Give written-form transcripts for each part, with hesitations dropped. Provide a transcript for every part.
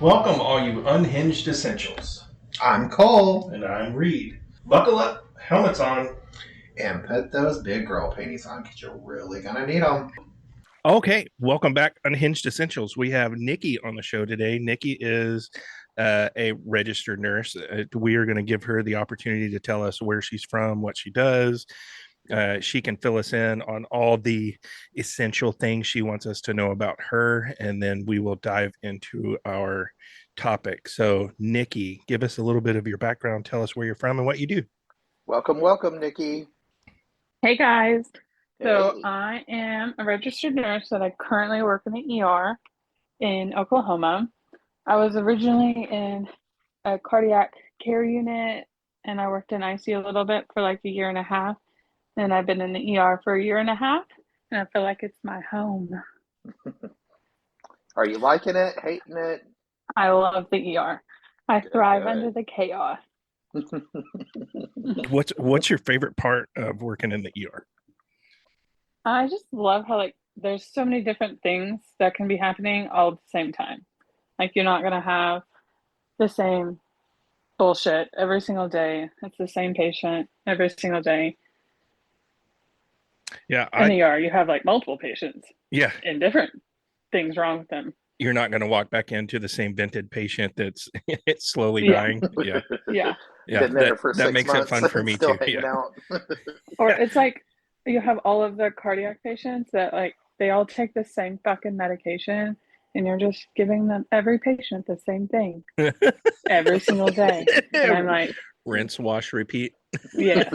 Welcome, all you unhinged essentials. I'm Cole. And I'm Reed. Buckle up, helmets on. And put those big girl panties on because you're really going to need them. Okay, welcome back, Unhinged Essentials. We have Nikki on the show today. Nikki is a registered nurse. We are going to give her the opportunity to tell us where she's from, what she does. She can fill us in on all the essential things she wants us to know about her, and then we will dive into our topic. So, Nikki, give us a little bit of your background. Tell us where you're from and what you do. Welcome, Nikki. Hey guys. So Hey. I am a registered nurse that I currently work in the ER in Oklahoma. I was originally in a cardiac care unit and I worked in ICU a little bit for like a year and a half. And I've been in the ER for a year and a half and I feel like it's my home. Are you liking it, hating it? I love the ER. I thrive Good. under the chaos. What's your favorite part of working in the ER? I just love how like there's so many different things that can be happening all at the same time. Like you're not gonna have the same bullshit every single day. It's the same patient every single day. Yeah, In the ER, you have like multiple patients yeah. and different things wrong with them. You're not going to walk back into the same vented patient that's it's slowly Yeah. dying. Yeah. Yeah. Yeah. Been there for that 6 makes months it fun for me still too. hanging Yeah. out. Or it's like you have all of the cardiac patients that like they all take the same fucking medication and you're just giving them every patient the same thing every single day. And I'm like, rinse, wash, repeat. yeah.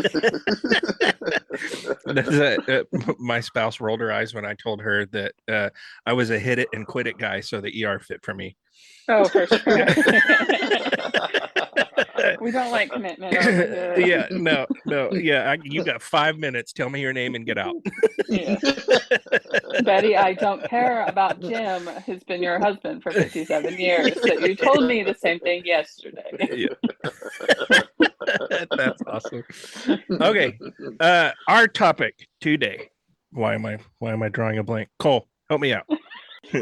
My spouse rolled her eyes when I told her that I was a hit it and quit it guy, so the ER fit for me. Oh, for sure. We don't like commitment over here. Yeah, no. Yeah, you got 5 minutes. Tell me your name and get out. Yeah. Betty, I don't care about Jim, who's been your husband for 57 years. So you told me the same thing yesterday. Yeah. That's awesome. Okay. Our topic today. Why am I drawing a blank? Cole, help me out.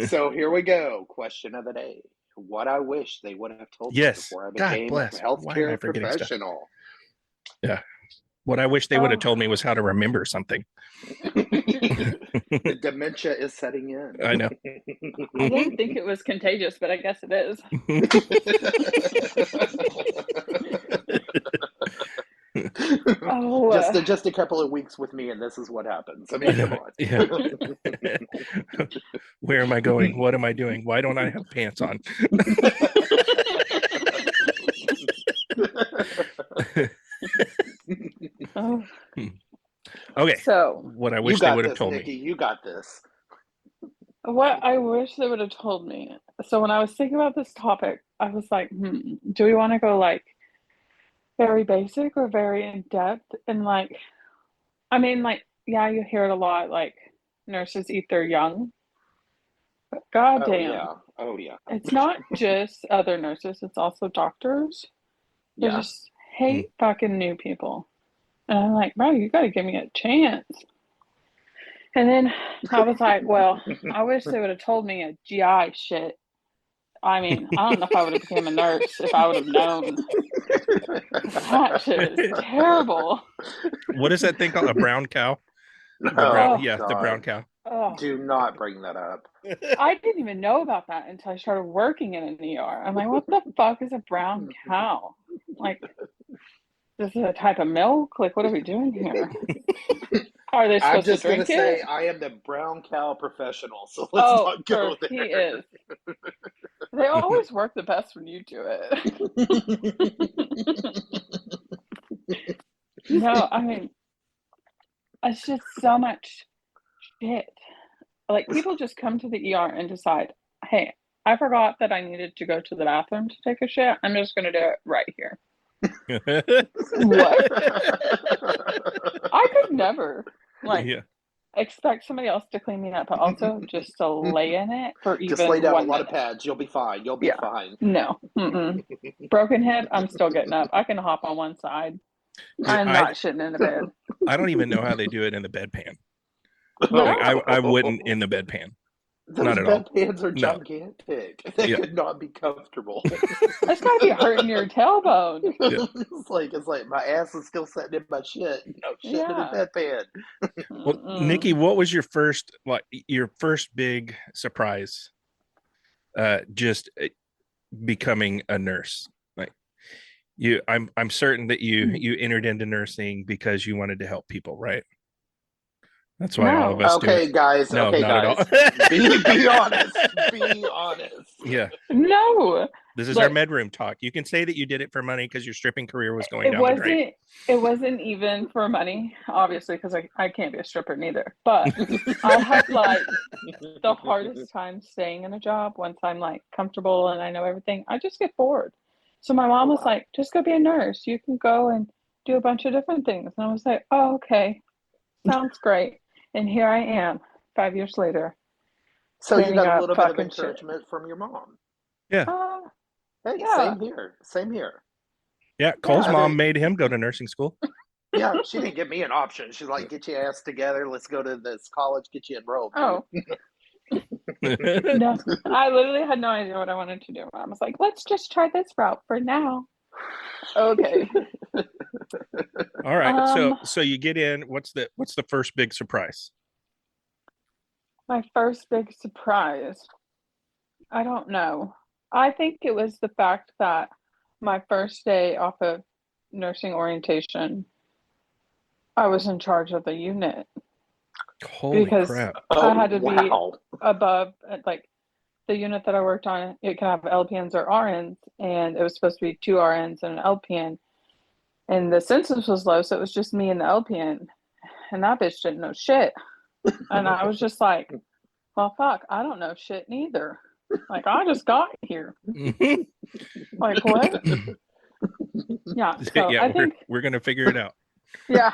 So here we go. Question of the day. What I wish they would have told me before I became a healthcare professional. Yeah. What I wish they would have told me was how to remember something. The dementia is setting in. I know. I didn't think it was contagious, but I guess it is. Just a couple of weeks with me and this is what happens. I mean, come on. Yeah. Where am I going? What am I doing? Why don't I have pants on? Oh. Okay. So what I wish they would have told Nikki, me. You got this. What I wish they would have told me. So when I was thinking about this topic, I was like, do we want to go like very basic or very in depth? And like, I mean, like, yeah, you hear it a lot, like nurses eat their young. But goddamn. Oh yeah. It's not just other nurses, it's also doctors. They just hate fucking new people. And I'm like, bro, you gotta give me a chance. And then I was like, well, I wish they would have told me a GI shit. I mean, I don't know if I would have become a nurse if I would have known. That shit is terrible. What is that thing called? A brown cow? The brown cow. Oh. Do not bring that up. I didn't even know about that until I started working in an ER. I'm like, what the fuck is a brown cow? Like, this is a type of milk? Like, what are we doing here? Are they supposed to drink it? I'm just going to say I am the brown cow professional, so let's not go there. He is. They always work the best when you do it. No, I mean, it's just so much shit. Like, people just come to the ER and decide, hey, I forgot that I needed to go to the bathroom to take a shit. I'm just going to do it right here. What? I could never expect somebody else to clean me up, but also just to lay in it for even just lay down 1 a lot minute. of pads. You'll be fine. You'll be fine. No. Broken hip, I'm still getting up. I can hop on one side. I'm not shitting in the bed. I don't even know how they do it in the bedpan. No. Like, I wouldn't in the bedpan. Those bedpans are gigantic. They could not be comfortable. It's got to be hurting your tailbone. Yeah. It's like my ass is still sitting in my shit. I'm shitting in a bedpan. Well, Nikki, what was your first big surprise? Just becoming a nurse. Like I'm certain that you entered into nursing because you wanted to help people, right? That's why all of us do. Okay, guys. No, okay, guys. Be honest. Be honest. Yeah. No. This is our medroom talk. You can say that you did it for money because your stripping career was going down the drain. It wasn't even for money, obviously, because I can't be a stripper neither. But I had like the hardest time staying in a job once I'm like comfortable and I know everything. I just get bored. So my mom was like, just go be a nurse. You can go and do a bunch of different things. And I was like, oh, okay. Sounds great. And here I am, 5 years later. So you got a little bit of encouragement from your mom. Yeah. Hey, yeah. Same here. Yeah, Cole's mom made him go to nursing school. Yeah, she didn't give me an option. She's like, get your ass together. Let's go to this college, get you enrolled. Oh. No, I literally had no idea what I wanted to do. I was like, let's just try this route for now. Okay. All right. So you get in. What's the first big surprise? My first big surprise. I don't know. I think it was the fact that my first day off of nursing orientation, I was in charge of the unit. Holy crap. I had to be above, like, the unit that I worked on. It can have LPNs or RNs, and it was supposed to be 2 RNs and an LPN. And the census was low, so it was just me and the LPN. And that bitch didn't know shit. And I was just like, well, fuck, I don't know shit neither. Like, I just got here. Like, what? Yeah. So yeah, I think we're going to figure it out. Yeah.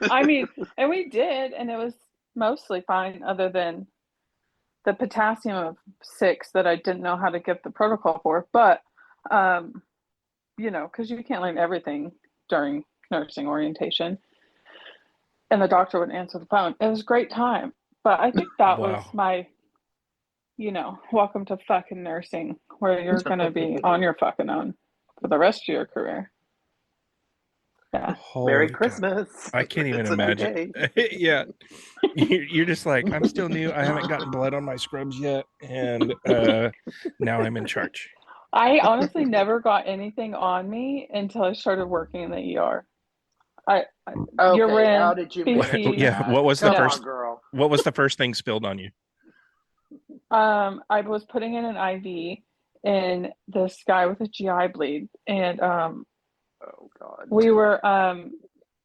I mean, and we did, and it was mostly fine other than the potassium of 6 that I didn't know how to get the protocol for. But, you know, because you can't learn everything during nursing orientation. And the doctor would answer the phone. It was a great time. But I think that was my, you know, welcome to fucking nursing, where you're going to be on your fucking own for the rest of your career. Yeah. Merry Christmas. I can't even imagine. Yeah. You're just like, I'm still new. I haven't gotten blood on my scrubs yet. And now I'm in charge. I honestly never got anything on me until I started working in the ER. Urine, how did you yeah, what was the first girl? What was the first thing spilled on you? I was putting in an IV in this guy with a GI bleed, and oh god, we were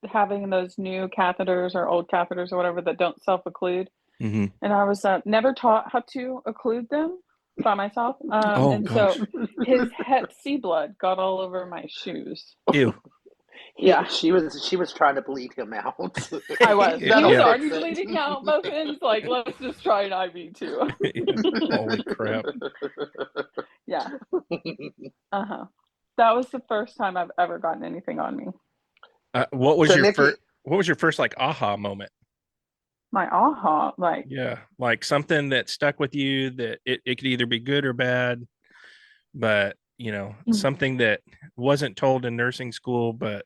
having those new catheters or old catheters or whatever that don't self-occlude, and I was never taught how to occlude them by myself, and so his Hep C blood got all over my shoes. Ew. Yeah, she was trying to bleed him out. I was. He was already bleeding out both ends. Like, let's just try an IV too. Holy crap! Yeah. That was the first time I've ever gotten anything on me. What was your first like aha moment? My aha, like, yeah, like something that stuck with you that it could either be good or bad, but you know, something that wasn't told in nursing school, but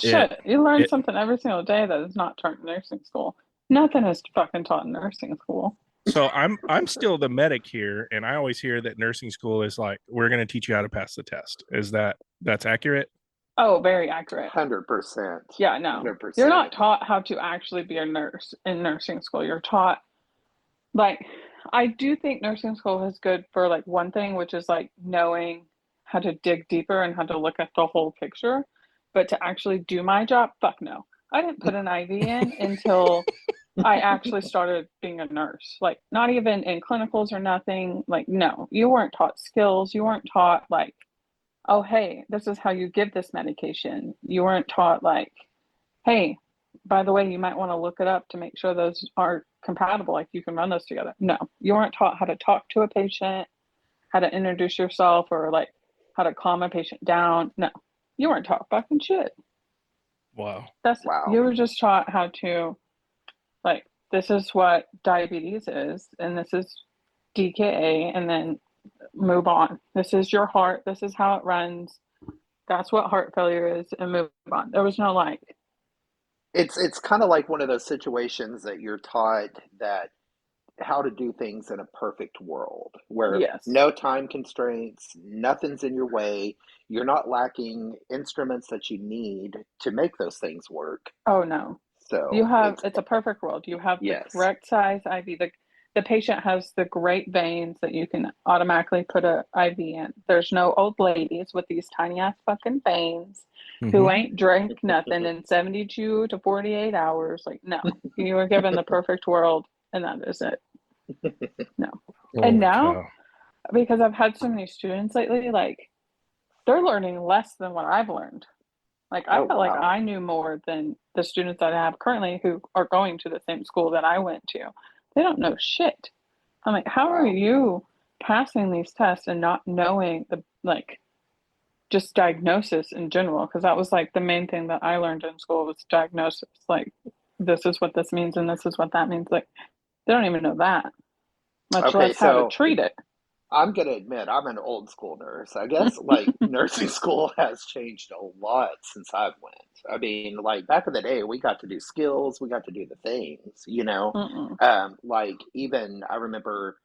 you learn something every single day that is not taught in nursing school. Nothing is fucking taught in nursing school. So I'm still the medic here, and I always hear that nursing school is like, we're going to teach you how to pass the test. Is that's accurate? Oh, very accurate. 100%. Yeah, no. 100%. You're not taught how to actually be a nurse in nursing school. You're taught, like, I do think nursing school is good for like one thing, which is like knowing how to dig deeper and how to look at the whole picture. But to actually do my job, fuck no. I didn't put an IV in until I actually started being a nurse. Like, not even in clinicals or nothing. Like, no, you weren't taught skills. You weren't taught like, oh, hey, this is how you give this medication. You weren't taught like, hey, by the way, you might want to look it up to make sure those are compatible. Like, you can run those together. No, you weren't taught how to talk to a patient, how to introduce yourself, or like how to calm a patient down. No, you weren't taught fucking shit. Wow. You were just taught how to, like, this is what diabetes is, and this is DKA and then move on. This is your heart. This is how it runs. That's what heart failure is, and move on. There was no like. It's kind of like one of those situations that you're taught that how to do things in a perfect world where no time constraints, nothing's in your way. You're not lacking instruments that you need to make those things work. Oh no. So you have, it's a perfect world. You have the correct size IV. The patient has the great veins that you can automatically put a IV in. There's no old ladies with these tiny ass fucking veins who ain't drank nothing in 72 to 48 hours. Like, no, you were given the perfect world and that is it. No. And now, because I've had so many students lately, like they're learning less than what I've learned. Like I felt like I knew more than the students that I have currently who are going to the same school that I went to. They don't know shit. I'm like, how are you passing these tests and not knowing the like just diagnosis in general? Because that was like the main thing that I learned in school was diagnosis. Like this is what this means and this is what that means. Like they don't even know that, much less how to treat it. I'm going to admit I'm an old school nurse. I guess like nursing school has changed a lot since I went. I mean, like back in the day, we got to do skills, we got to do the things, you know. Like even I remember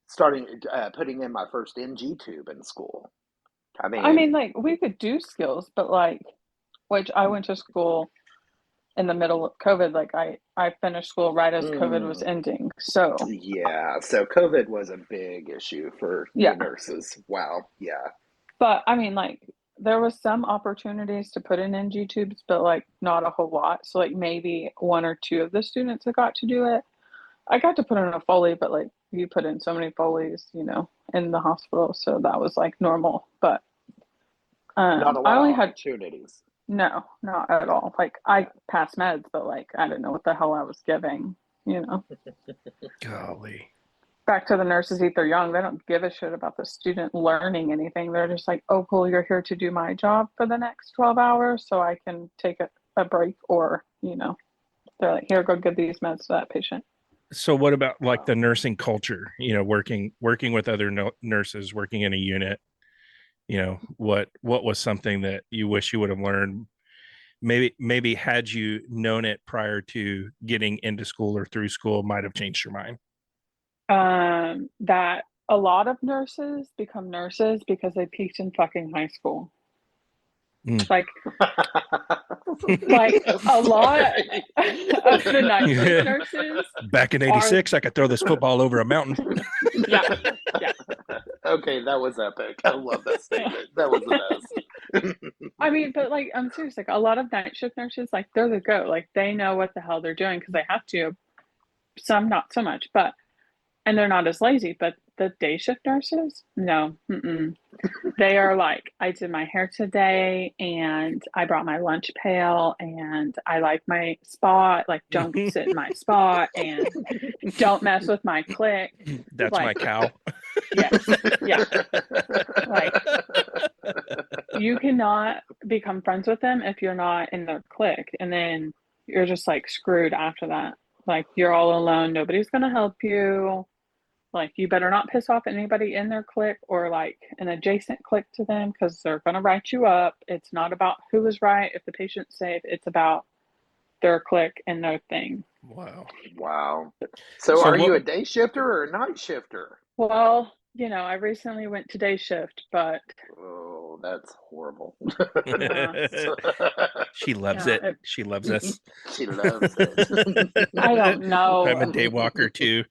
starting putting in my first NG tube in school. I mean, like we could do skills, but like, which I went to school in the middle of COVID. Like I finished school right as COVID was ending. So so COVID was a big issue for the nurses. Wow. Yeah. But I mean, like there was some opportunities to put in NG tubes, but like not a whole lot. So like maybe one or two of the students that got to do it. I got to put in a Foley, but like you put in so many Foleys, you know, in the hospital. So that was like normal, but not a lot of opportunities. No, not at all. Like I passed meds, but like I didn't know what the hell I was giving, you know. Golly. Back to the nurses eat their young. They don't give a shit about the student learning anything. They're just like, oh, cool, you're here to do my job for the next 12 hours so I can take a break, or, you know, they're like, here, go give these meds to that patient. So what about like the nursing culture, you know, working with other nurses, working in a unit? You know, what was something that you wish you would have learned? Maybe had you known it prior to getting into school or through school might have changed your mind. That a lot of nurses become nurses because they peaked in fucking high school. Like a lot of the night shift nurses. Back in '86, I could throw this football over a mountain. Yeah. Okay, that was epic. I love that statement. That was the best. I mean, but like, I'm serious. Like a lot of night shift nurses, like they're the GOAT. Like they know what the hell they're doing because they have to. Some not so much, but and they're not as lazy. But the day shift nurses, no, they are like, I did my hair today, and I brought my lunch pail, and I like my spot. Like, don't sit in my spot, and don't mess with my click. That's like, my cow. Yes, yeah. Like, you cannot become friends with them if you're not in their clique, and then you're just like screwed after that. Like, you're all alone. Nobody's gonna help you. Like, you better not piss off anybody in their clique or like an adjacent clique to them, because they're going to write you up. It's not about who is right if the patient's safe. It's about their clique and their thing. Wow. So are you a day shifter or a night shifter? Well, you know, I recently went to day shift, but... Oh, that's horrible. She loves it. She loves us. She loves it. I don't know. I'm a day walker too.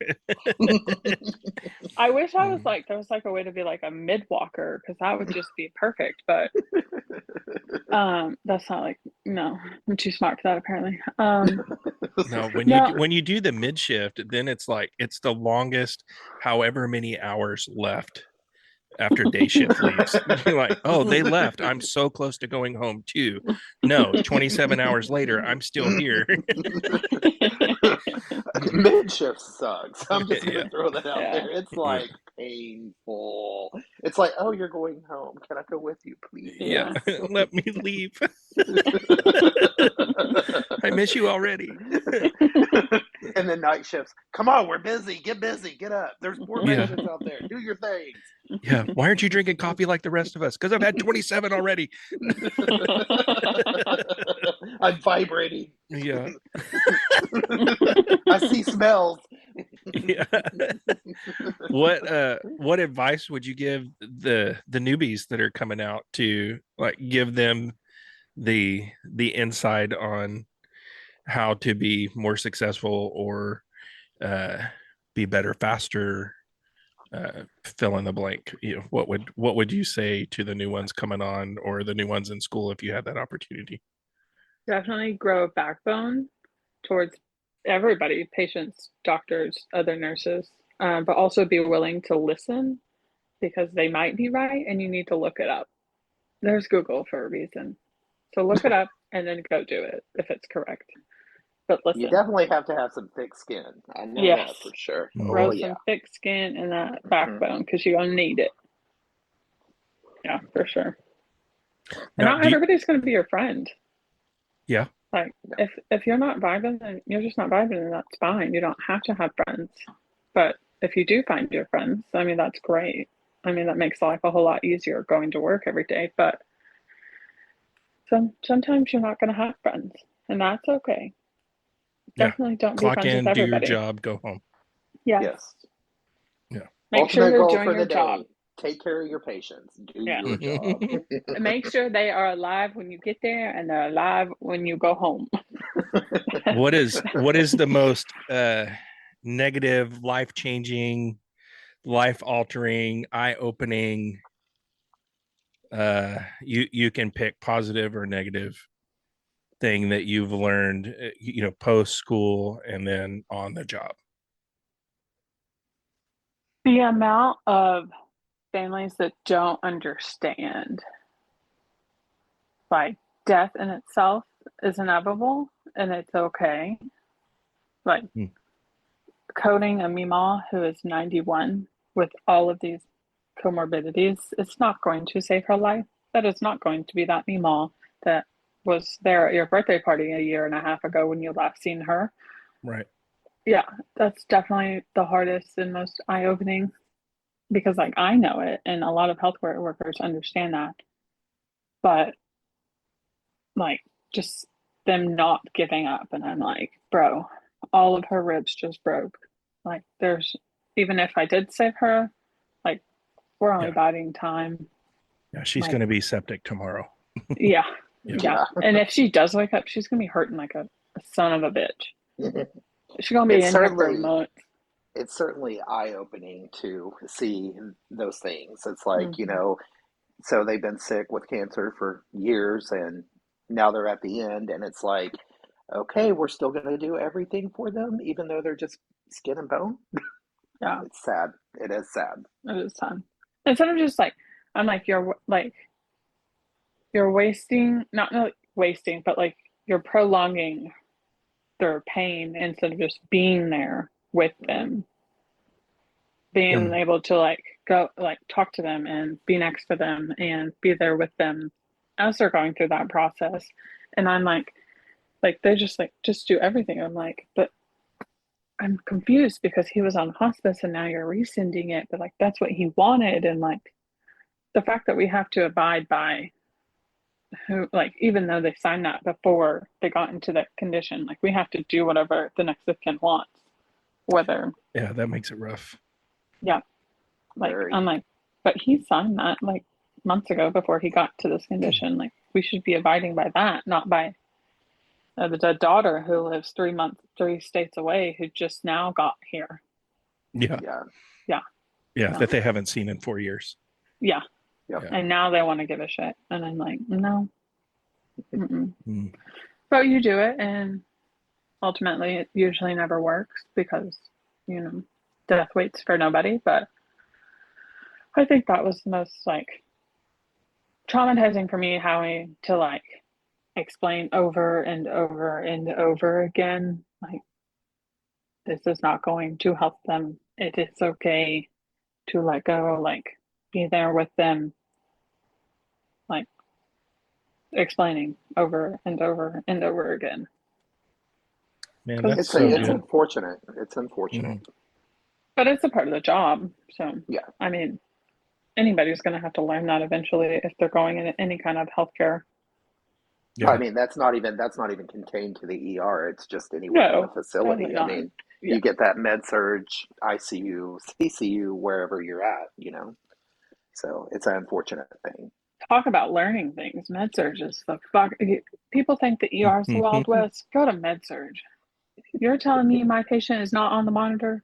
I wish I was like, there was like a way to be like a mid walker, because that would just be perfect. But that's not like, no, I'm too smart for that apparently. No, when you do the mid shift, then it's like it's the longest, however many hours left after day shift leaves. You're like, oh, they left. I'm so close to going home too. No, 27 hours later, I'm still here. Mid shift sucks. I'm just gonna throw that out there. It's like painful. It's like, oh, you're going home. Can I go with you, please? Yeah. Let me leave. I miss you already. And then night shifts. Come on, we're busy. Get busy. Get up. There's more Yeah. patients out there. Do your things. Yeah. Why aren't you drinking coffee like the rest of us? Because I've had 27 already. I'm vibrating. Yeah. I see smells. Yeah. What advice would you give the newbies that are coming out to like give them the insight on how to be more successful or be better faster, fill in the blank? What would you say to the new ones coming on or the new ones in school if you had that opportunity? Definitely grow a backbone towards everybody, patients, doctors, other nurses, but also be willing to listen because they might be right and you need to look it up. There's Google for a reason. So look it up and then go do it if it's correct. But listen. You definitely have to have some thick skin. I know that for sure. Grow some thick skin and that backbone because you're going to need it. Yeah, for sure. And not everybody's going to be your friend. Yeah. Like if you're not vibing, then you're just not vibing, and that's fine. You don't have to have friends. But if you do find your friends, I mean, that's great. I mean, that makes life a whole lot easier going to work every day. But sometimes you're not going to have friends, and that's okay. Definitely don't be clock friends in, with do your everybody. job, go home. Yes. Yeah. Make Ultimate sure you're goal doing for your the job. day. Take care of your patients. Do Yeah. your job. Make sure they are alive when you get there and they're alive when you go home. What is the most negative, life-changing, life-altering, eye-opening, you can pick positive or negative thing that you've learned, post school and then on the job? The amount of families that don't understand, like, death in itself is inevitable and it's okay. Like coding a Mima who is 91 with all of these comorbidities, it's not going to save her life. That is not going to be that Mima that was there at your birthday party a year and a half ago when you last seen her. Right. Yeah, that's definitely the hardest and most eye-opening because, like, I know it and a lot of healthcare workers understand that. But, like, just them not giving up. And I'm like, bro, all of her ribs just broke. Like, even if I did save her, like, we're only biding time. Yeah, she's going to be septic tomorrow. Yeah. And if she does wake up, she's going to be hurting like a son of a bitch. She's going to be in here for a month. It's certainly eye-opening to see those things. It's like, so they've been sick with cancer for years and now they're at the end and it's like, okay, we're still going to do everything for them even though they're just skin and bone. Yeah. It's sad. It is sad. It is sad. Instead of just like, I'm like, you're wasting, not wasting, but like you're prolonging their pain instead of just being there with them. Being able to like go like talk to them and be next to them and be there with them as they're going through that process. And I'm like they're just like, just do everything. I'm like, but I'm confused because he was on hospice and now you're rescinding it, but like that's what he wanted. And like the fact that we have to abide by who, like, even though they signed that before they got into that condition, like we have to do whatever the next of kin wants, whether that makes it rough. Yeah. Like, I'm like, but he signed that like months ago before he got to this condition. Like, we should be abiding by that, not by the daughter who lives 3 states away who just now got here. Yeah, that they haven't seen in 4 years. Yeah. And now they want to give a shit. And I'm like, no. But you do it, and ultimately it usually never works because, death waits for nobody. But I think that was the most like traumatizing for me, having to like explain over and over and over again, like, this is not going to help them. It is okay to let go, like be there with them, like explaining over and over and over again. Man, 'Cause that's It's so it's good. unfortunate. It's unfortunate. but it's a part of the job. So, Yeah. I mean, anybody's going to have to learn that eventually if they're going into any kind of healthcare. Yeah. I mean, that's not even contained to the ER. It's just anywhere in the No, facility. totally I not. mean, Yeah. you get that med surge, ICU, CCU, wherever you're at, you know. So it's an unfortunate thing. Talk about learning things. Med surge is the fuck. People think the ER is the Wild West. Go to med surge. You're telling me my patient is not on the monitor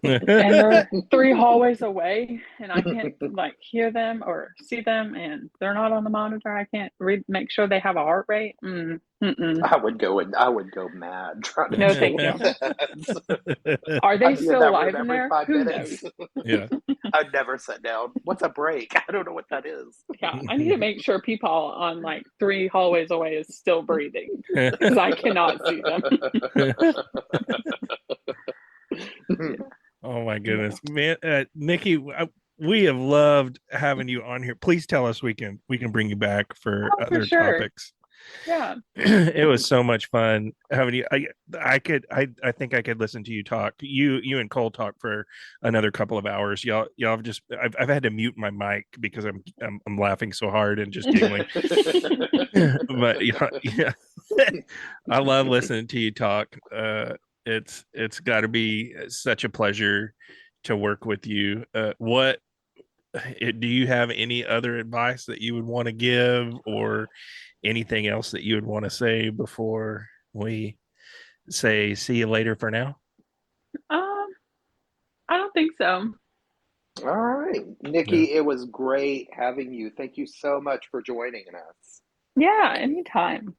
and they're 3 hallways away and I can't like hear them or see them and they're not on the monitor. I can't make sure they have a heart rate. I would go mad trying to No, take thank you. meds. Are they I'd be in still that alive room in every there? 5 Who minutes. knows? Yeah. I'd never sit down. What's a break? I don't know what that is. Yeah, I need to make sure people on like 3 hallways away is still breathing because I cannot see them. Oh my goodness, man, Nikki, we have loved having you on here. Please tell us we can bring you back for Oh, other for sure. topics. Yeah. It was so much fun having you. I think I could listen to you talk. You and Cole talk for another couple of hours. Y'all have just I've had to mute my mic because I'm laughing so hard and just giggling. But yeah, I love listening to you talk. It's got to be such a pleasure to work with you. Do you have any other advice that you would want to give, or anything else that you would want to say before we say see you later for now? I don't think so. All right, Nikki, it was great having you. Thank you so much for joining us. Yeah, anytime.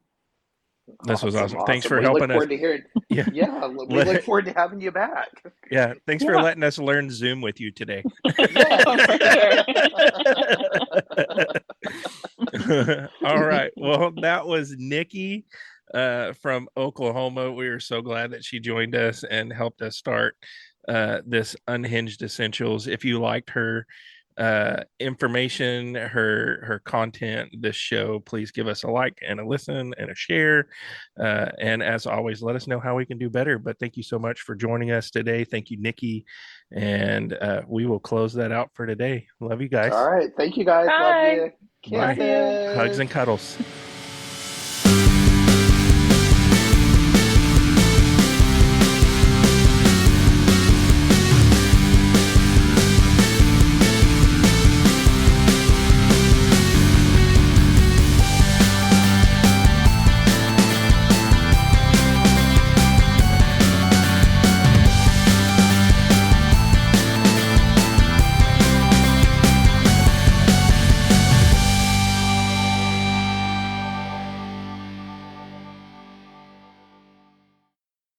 This was awesome. Thanks for We helping look us. forward to hearing. Yeah. Yeah, we look forward to having you back. Yeah. Thanks for Yeah. letting us learn Zoom with you today. All right. Well, that was Nikki from Oklahoma. We are so glad that she joined us and helped us start this Unhinged Essentials. If you liked her information, her content, this show, please give us a like and a listen and a share. And as always, let us know how we can do better. But thank you so much for joining us today. Thank you, Nikki. And we will close that out for today. Love you guys. All right, thank you guys. Bye. Love you. Bye. Kisses. Hugs and cuddles.